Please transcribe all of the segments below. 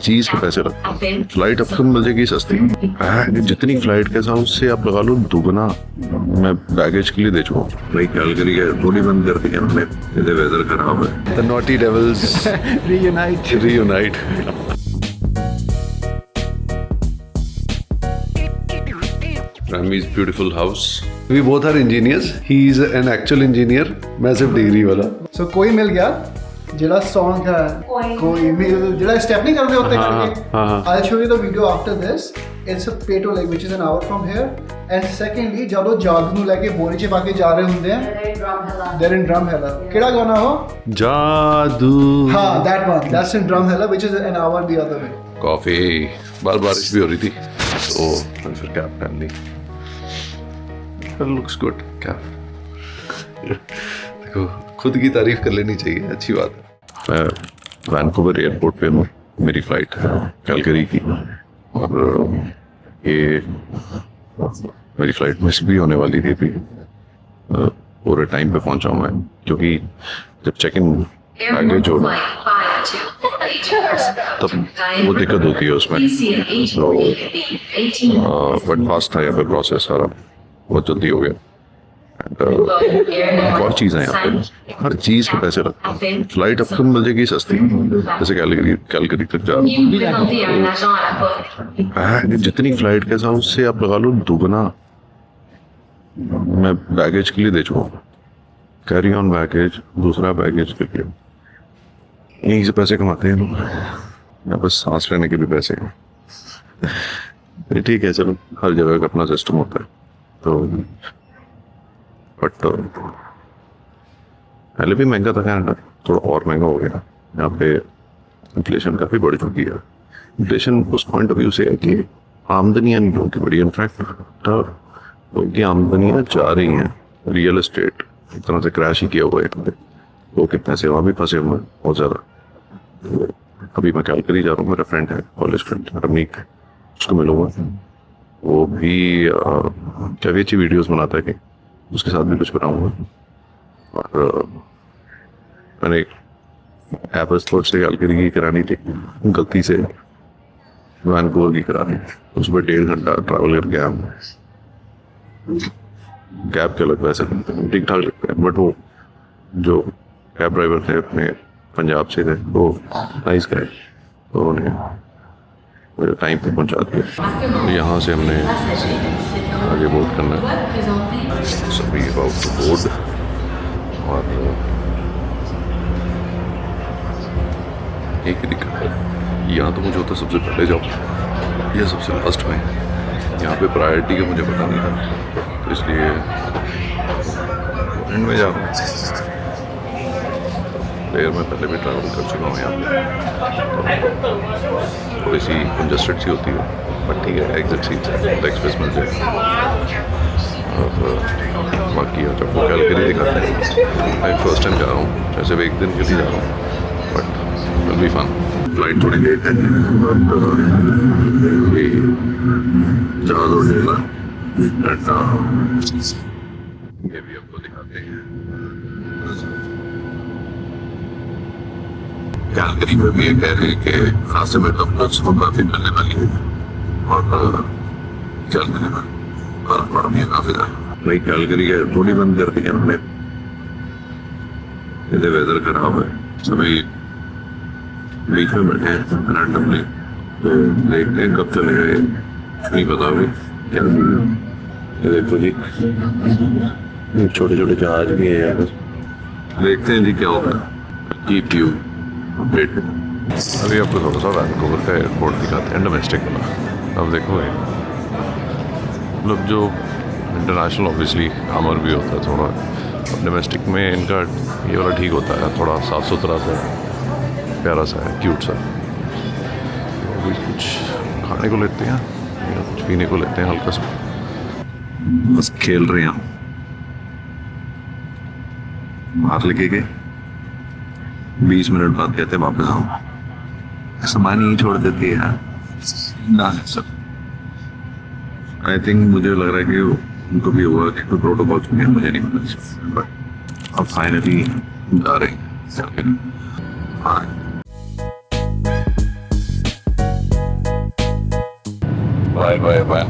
चीज के पैसे लगते। फ्लाइट आपको मिल जाएगी सस्ती, जितनी फ्लाइट के साथ उससे आप लगा लो दुगना मैं बैगेज के लिए दे चुका हूँ। भाई कैलगरी के थोड़ी बंद कर दी हमने, इधर वेदर खराब है। The naughty devils reunite. Rami's beautiful house. We both are engineers. He is an actual engineer. मैं सिर्फ डिग्री वाला। So कोई मिल गया जिला सॉन्ग है, कोई मिल जिला स्टेप नहीं करते होते करके। I'll show you the video after this. It's a Peto Lake which is an hour from here. And secondly जब वो जादू ਨੂੰ लेके बोरी च पाके जा रहे होंगे हैं, they're in Drumhella. केड़ा गाना हो? जादू। हाँ, that one. That's in Drumhella which is an hour the other way. Coffee. बारिश भी हो रही थी, तो मैंने फिर कैप पहन ली। Looks good cap. देखो खुद की तारीफ कर लेनी चाहिए, अच्छी बात है। मैं वैनकूवर एयरपोर्ट पे हूँ, मेरी फ्लाइट है कैलगरी की, और ये मेरी फ्लाइट मिस भी होने वाली थी अभी। पूरे टाइम पे पहुंचा हूँ मैं, क्योंकि जब चेक इन बैगेज हो तब वो दिक्कत होती है उसमें। बट फास्ट था यहाँ पे प्रोसेस सारा, बहुत जल्दी हो गया। एक और चीज़ है यहाँ पे, हर चीज़ के पैसे लगते हैं। फ्लाइट आपको मिल जाएगी सस्ती, जैसे कैलगरी तक जा रहा हूँ, जितनी फ्लाइट के साथ उससे आप लगा लो दुगना मैं बैगेज के लिए दे चुका हूँ। कैरी ऑन बैगेज, दूसरा बैगेज के लिए यहीं से पैसे कमाते हैं लोग। यहाँ बस सांस लेने के भी पैसे हैं। ठीक है, चलो हर जगह का अपना सिस्टम होता है। तो बट पहले भी महंगा था कनाडा, थोड़ा और महंगा हो गया। यहाँ पे इन्फ्लेशन काफ़ी बढ़ चुकी है। इन्फ्लेशन उस पॉइंट ऑफ व्यू से है कि आमदनियाँ नहीं होगी बड़ी, इनफैक्ट लोगों की आमदनियाँ जा रही हैं। रियल एस्टेट एक तरह से क्रैश ही किया हुआ है यहाँ पे, लोग के पैसे वहाँ भी फंसे हुए हैं बहुत ज़्यादा। अभी मैं कैलगरी जा रहा हूँ, मेरा फ्रेंड है, कॉलेज फ्रेंड रमीक, उसको मिलूँगा। वो भी काफ़ी अच्छी वीडियोस बनाता है, कि उसके साथ भी कुछ बनाऊंगा। और मैंने एयरपोर्ट से कैलगरी की करानी थी, गलती से वैनकूवर की करा दी। उस पर 1.5 घंटा ट्रैवल करके आया। कैब के अलग पैसे ठीक ठाक लगते हैं, बट वो जो कैब ड्राइवर थे अपने पंजाब से थे, वो नाइस गए, तो उन्होंने मुझे टाइम पे पहुंचा दिया। तो यहाँ से हमने आगे बोर्ड करना है, सभी अबाउट टू बोर्ड। और एक ही दिक्कत है, यहाँ तो मुझे होता सबसे पहले जाओ या सबसे लास्ट में। यहाँ पे प्रायोरिटी का मुझे पता नहीं था, तो इसलिए एंड में जा रहा हूँ। एयर में पहले भी ट्रैवल कर चुका हूँ यहाँ पे, तो थोड़ी सी कंजस्टेड सी होती है, बट ठीक है, एग्जिट सीट लेग स्पेस मिल जाए। और बाकी जब वो कैलगरी दिखाते हैं, मैं फर्स्ट टाइम जा रहा हूँ, वैसे भी एक दिन के लिए जा रहा हूँ, but will be fun. Flight थोड़ी लेट है, जहाज उड़ेगा, ये भी आपको दिखाते हैं। कैलगरी में भी ये कह रहे हैं कि रास्ते में डॉक्टर्स को काफ़ी मिलने वाली है, और कैलगरी में बर्फ पड़ रही है काफ़ी ज़्यादा। भाई कैलगरी के एयरपोर्ट ही बंद कर दी है हमने, इधर वेदर खराब है, सभी बीच में बैठे हैं रैंडमली, तो देखते हैं कब चलेगा, ये नहीं पता अभी क्या। ये देखो जी, छोटे छोटे जहाज भी है यहाँ पर, देखते हैं जी क्या होगा। Keep you update. अभी आपको थोड़ा सा वैनकूवर का एयरपोर्ट दिखाते हैं, डोमेस्टिक वाला। अब देखो मतलब जो इंटरनेशनल ऑब्वियसली कामर भी होता है थोड़ा, डोमेस्टिक में इनका ये वाला ठीक होता है, थोड़ा साफ़ सुथरा सा, प्यारा सा है, क्यूट सा। तो अभी कुछ खाने को लेते हैं या कुछ पीने को लेते हैं हल्का सा, बस खेल रहे हैं। बाहर लेके गए, 20 मिनट बाद कहते हैं वापस आओ, सामान ही छोड़ देती है यार ना सब। आई थिंक मुझे लग रहा है कि उनको भी हुआ कि कोई प्रोटोकॉल है, मुझे नहीं पता, बट अब फाइनली जा रहे हैं। Bye bye bye.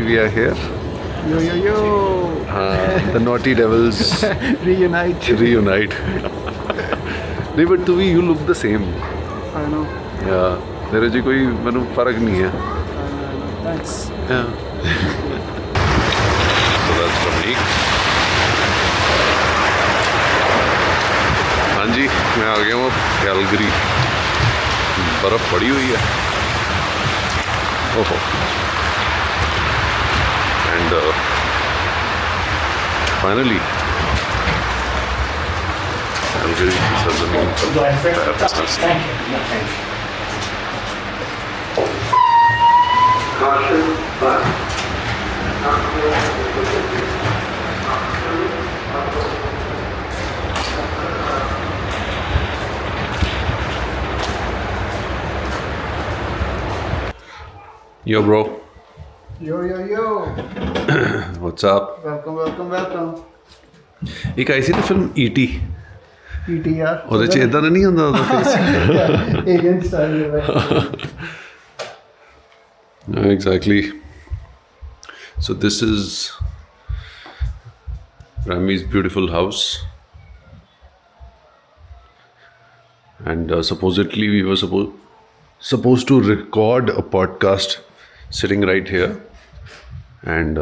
We are here. Yo yo yo. The naughty devils Reunite. reunite. नहीं but तू भी you look the same. I know. Yeah. तेरे जी कोई मतलब फर्क नहीं है. Thanks. Yeah. So that's Prameek. हाँ जी मैं आ गया हूँ कैलगरी. बर्फ पड़ी हुई है. ओहो. And finally, Calgary सरजमीन पर पैर फिसलते हैं. Yo, bro. Yo yo yo. What's up? Welcome welcome welcome. एक आई सी ना फिल्म E.T. E.T. यार. ਉਹਦੇ ਚ ਇਦਾਂ ਨਹੀਂ ਹੁੰਦਾ ਉਹਦਾ face. Alien style. Exactly. So this is Rami's beautiful house, and supposedly we were supposed to record a podcast sitting right here, and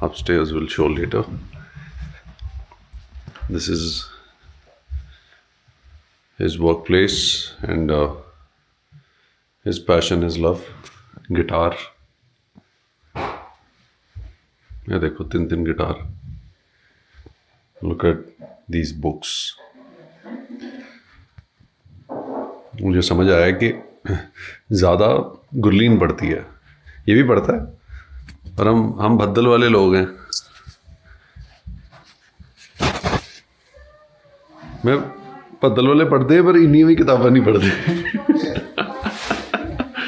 upstairs we'll show later. This is his workplace, and his passion, his love, guitar. Yeah, देखो तीन guitar. Look at these books. मुझे समझ आया कि ज़्यादा गुरलीन पढ़ती है. ये भी पढ़ता है, पर हम भद्दल वाले लोग हैं. मैं भद्दल वाले पढ़ते हैं पर इन्हीं में किताबें नहीं पढ़ते.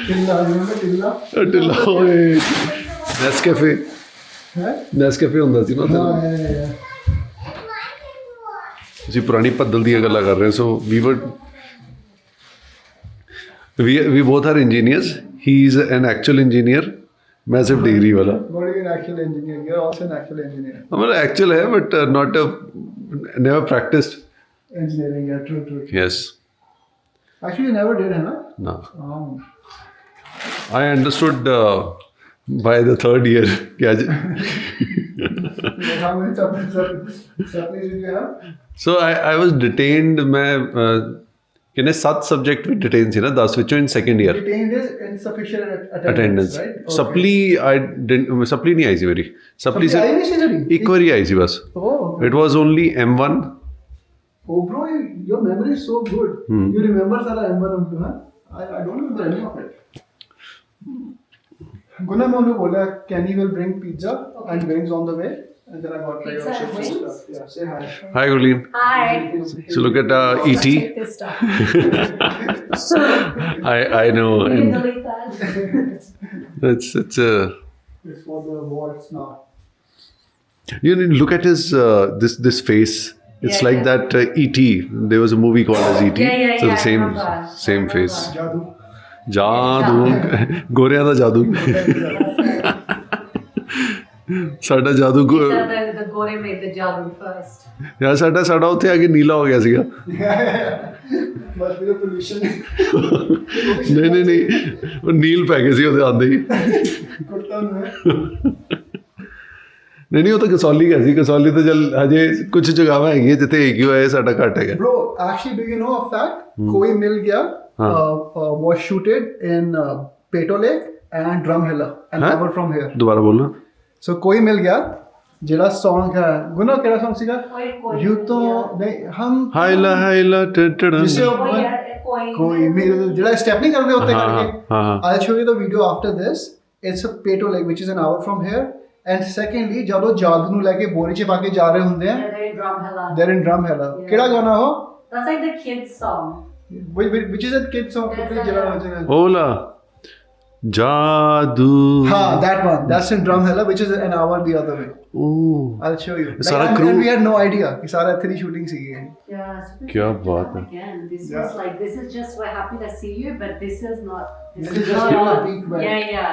टिल्ला ਨੈਸਕੈਫੇ ਹੁੰਦਾ ਸੀ ਨਾ. ਅਸੀਂ ਪੁਰਾਣੀ ਭੱਦਲ ਦੀਆਂ ਗੱਲਾਂ ਕਰ ਰਹੇ. ਸੋ we both are engineers. He is an actual engineer. मैं सिर्फ डिग्री वाला. Actual engineer. You're also an actual engineer. मतलब एक्चुअल है but not never practiced. Engineering, yeah, true. Yes. Actually, you never did, है ना? No. Oh. I understood by the third year. How many subjects did you have? So I was detained. मैं कितने 7 subject भी detain ਸੀ ਨਾ 10 ਵਿੱਚੋਂ in second year. Detained is insufficient attendance, right? Okay. Supply नहीं आई थी मेरी. सप्ली से एक बार ही आई थी बस. Oh. It was only M1. Oh bro, your memory is so good. You remember सारा M1 M2, huh? I don't remember any of it. Guna मैं उन्हें बोला Kenny will bring pizza and wings on the way. And then I got like your shit stuff. Yeah, say hi. Hi, Gurleen. Hi. So look at E.T. Take this stuff. I know. You can And delete that. it's It's for the awards now. you know, look at his this face. It's Yeah, like yeah. that E.T. There was a movie called as E.T. Yeah, So the I same remember. same face. Jadoo. ਜਾਦੂ ਗੋਰਿਆਂ ਦਾ ਜਾਦੂ. ਸਾਡਾ ਜਾਦੂ The Gore made the jadoo first. ਯਾਰ ਸਾਡਾ ਉੱਥੇ ਆ ਕੇ ਨੀਲਾ ਹੋ ਗਿਆ ਸੀਗਾ. Must be the pollution. ਨਹੀਂ ਉਹ ਨੀਲ ਪੈ ਗਏ ਸੀ ਉਹਦੇ ਆਉਂਦੇ ਹੀ. ਕੁੱਤਾ ਨੂੰ ਨਹੀਂ ਉਹ ਤਾਂ ਕਸੌਲੀ ਗਿਆ ਸੀ. ਕਸੌਲੀ ਤਾਂ ਚੱਲ ਹਜੇ ਕੁਝ ਜਗ੍ਹਾਵਾਂ ਹੈਗੀਆਂ ਜਿੱਥੇ ਏਕਿਊ ਹੈ. ਸਾਡਾ ਘੱਟ ਹੈਗਾ. Bro, actually, do you know of that? Koi Mil Gaya was shooted in Peto Lake and Drumhilla, an hour from here. ਦੁਬਾਰਾ ਬੋਲਣਾ. So Koi Mil Gaya, ਜਿਹੜਾ song ਹੈ ਗੁਨਾ ਕਿਹੜਾ song ਸੀਗਾ? Koi You तो नहीं हम ਹਾਈਲਾ ਟਟੜਾ जिसे Koi कोई ਜਿਹੜਾ ਸਟੈਪ ਨਹੀਂ ਕਰਦੇ ਉੱਤੇ हाँ, ਕਰਕੇ हाँ, I'll show you the video after this. It's a peto lake which is an hour from here. And secondly, ਜਦੋਂ ਜਾਦੂ ਨੂੰ ਲੈ ਕੇ ਬੋਰੀ 'ਚ ਪਾ ਕੇ ਜਾ ਰਹੇ ਹੁੰਦੇ ਆ, Yeah, they're in Drumhella. they're in Drumhella. Yeah. ਕਿਹੜਾ ਗਾਣਾ ਉਹ? That's like the kids' song. Which is a kid song. ਜਿਹੜਾ ओला जादू हाँ, that one. That's in Drumhella, which is an hour the other way. Oh I'll show you. सारा and crew- we had no idea कि सारा ਇੱਥੇ ਦੀ shooting ਸੀਗੀ। Yeah. So क्या we बात come है। Again, this Yeah. is like this is just we're happy to see you, but this is not. This is just not your all- peak vibe. Yeah.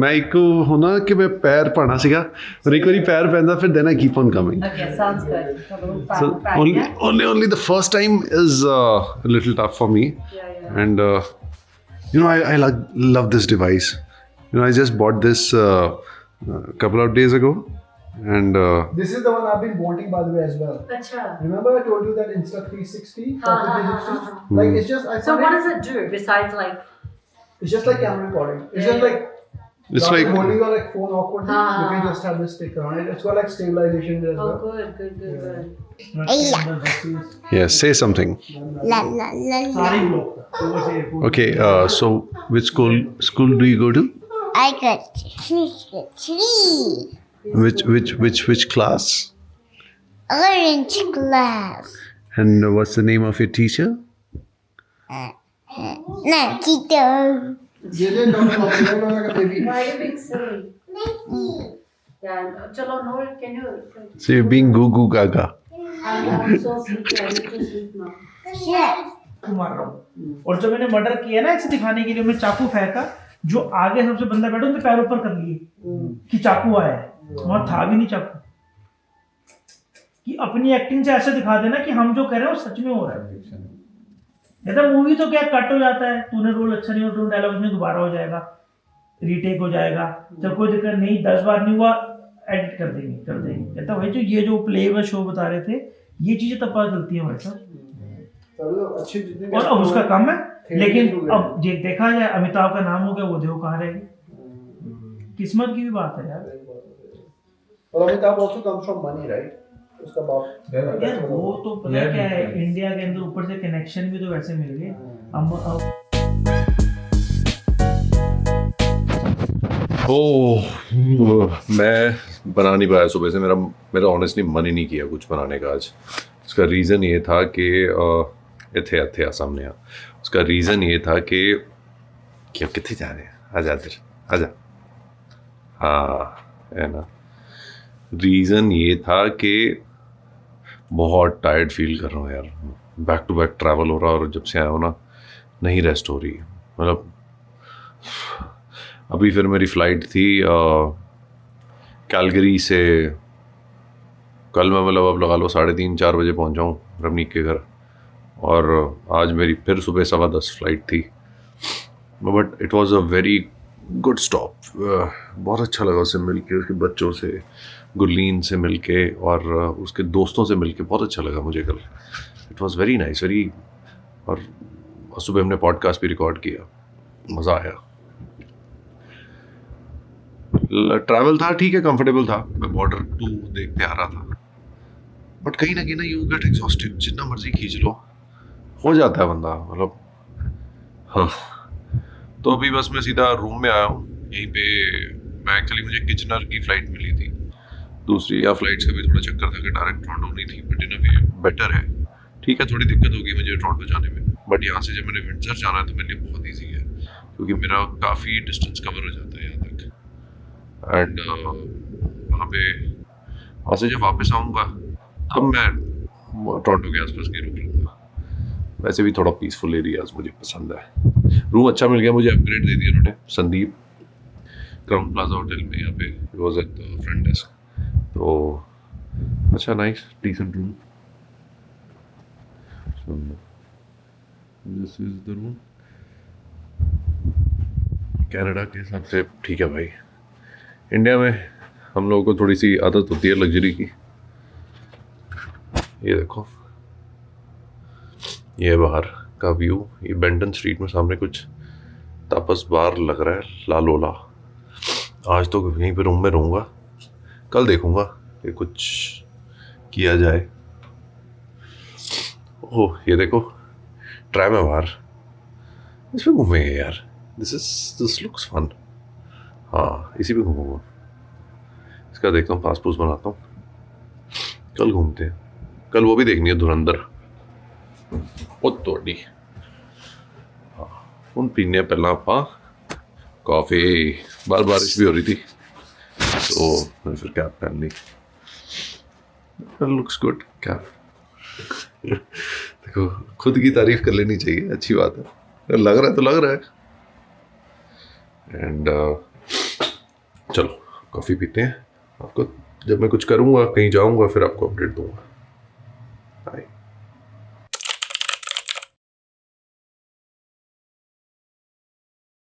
ਮੈਂ ਇੱਕ ਹੋਣਾ ਕਿ ਮੈਂ ਪੈਰ ਪਾਣਾ ਸੀਗਾ ਪਰ ਇੱਕ ਵਾਰੀ ਪੈਰ ਪੈਂਦਾ ਫਿਰ then I keep on coming. Okay, sounds good. So only the first time is a little tough for me. Yeah. And I love this device. I just bought this a couple of days ago, and This is the one I've been wanting by the way as well. Acha. Remember I told you that Insta 360? Ha, Pocket ha, ha, 360? ha, ha. Like it's just I So found what it- does it do besides like? It's just like camera recording. It's Yeah, just yeah. like it's rather like than holding your like phone awkwardly. Ah. You can just have this sticker on it. It's got like stabilization as Oh, well. good. yeah, say something. La la la la. Okay, so which school do you go to? I got three. Which class? Orange glass. And what's the name of your teacher? Nakito. JJ don't like a baby. Why are you being silly? Yeah. Chalo, no. Can you? So you're being goo goo gaga. I'm so sleepy. I need to sleep now. Yes. मार रहा हूँ और जब मैंने murder किया ना ऐसे दिखाने के लिए मैं चाकू फेंका जो आगे सबसे बंदा बैठा उनके पैर ऊपर कर लिए कि चाकू आया है वहां था भी नहीं चाकू कि अपनी एक्टिंग से ऐसे दिखा देना कि हम जो कर रहे हैं वो सच में हो रहा है नहीं तो मूवी तो क्या कट हो जाता है तूने रोल अच्छा नहीं हो डायलॉग में दोबारा हो जाएगा रीटेक हो जाएगा जब कोई दिक्कत नहीं 10 बार नहीं हुआ एडिट कर देंगे कहता भाई जो ये जो प्ले व शो बता रहे थे ये चीजें तब पता चलती है भाई साहब अच्छे जितने भी और अब उसका कम है लेकिन Theatrical अब देखा जाए अमिताभ का नाम हो गया वो देखो कहाँ रहेगी किस्मत की भी बात है यार और Amitabh also comes from money, right? उसका बाप यार वो तो पता क्या है इंडिया के अंदर ऊपर से कनेक्शन भी तो वैसे मिल गए अब मैं बना नहीं पाया सुबह से मेरा ऑनेस्टली मन ही नहीं किया कुछ बनाने का आज उसका रीज़न ये था कि इथे सामने उसका रीज़न ये था कि क्यों कितने जा रहे हैं आजा इधर आजा हाँ है ना रीज़न ये था कि बहुत टायर्ड फील कर रहा हूँ यार बैक टू बैक ट्रैवल हो रहा और जब से आया हूँ ना नहीं रेस्ट हो रही मतलब अभी फिर मेरी फ़्लाइट थी कैलगरी से कल मैं मतलब अब लगा लो 3:30-4 बजे पहुंचा हूँ रवनीक के घर और आज मेरी फिर सुबह 10:15 फ्लाइट थी but it was a very good stop बहुत अच्छा लगा उससे मिल के उसके बच्चों से गुरलीन से मिल के और उसके दोस्तों से मिल के बहुत अच्छा लगा मुझे call it was very nice very और सुबह हमने पॉडकास्ट भी रिकॉर्ड किया मज़ा आया ट्रैवल था ठीक है कंफर्टेबल था मैं बॉर्डर 2 देखते आ रहा था बट कहीं ना यू गेट एग्जॉस्टेड जितना मर्जी खींच लो हो जाता है बंदा मतलब हाँ तो अभी बस मैं सीधा रूम में आया हूँ यहीं पे मैं एक्चुअली मुझे किचनर की फ़्लाइट मिली थी दूसरी या फ्लाइट्स का भी थोड़ा चक्कर था कि डायरेक्ट टोरंटो नहीं थी but in a way better है ठीक है थोड़ी दिक्कत होगी मुझे टोरंटो जाने में बट यहाँ से जब मैंने विंडसर जाना है तो मेरे लिए बहुत ईजी है क्योंकि मेरा काफ़ी डिस्टेंस कवर हो जाता है यहाँ तक एंड वहाँ से जब वापस आऊँगा तब मैं टोरंटो के आसपास कहीं रुक लूँगा वैसे भी थोड़ा पीसफुल एरियाज मुझे पसंद है रूम अच्छा मिल गया मुझे अपग्रेड दे दिया उन्होंने संदीप क्राउन प्लाजा होटल में यहाँ पे was at the front desk तो अच्छा nice decent room this is the room Canada के हिसाब से ठीक है भाई इंडिया में हम लोगों को थोड़ी सी आदत होती है लग्जरी की ये देखो ये बाहर का व्यू ये बेंटन स्ट्रीट में सामने कुछ तापस बार लग रहा है लालोला आज तो यहीं पे रूम में रहूँगा कल देखूँगा कि कुछ किया जाए ओह ये देखो ट्रैम है बाहर, इसमें घूमेंगे यार। This looks fun. हाँ इसी पे घूमूंगा। इसका देखता हूँ, पासपोर्ट बनाता हूँ, कल घूमते हैं। कल वो भी देखनी है धुरंधर। ओ तोड़ी हाँ उन पीने पहला आपा कॉफ़ी। बार बारिश भी हो रही थी तो मैंने फिर कैप पहन ली। Looks good cap. देखो खुद की तारीफ कर लेनी चाहिए, अच्छी बात है। लग रहा है तो लग रहा है। एंड चलो कॉफ़ी पीते हैं। आपको जब मैं कुछ करूँगा, कहीं जाऊँगा, फिर आपको अपडेट दूंगा। बाय।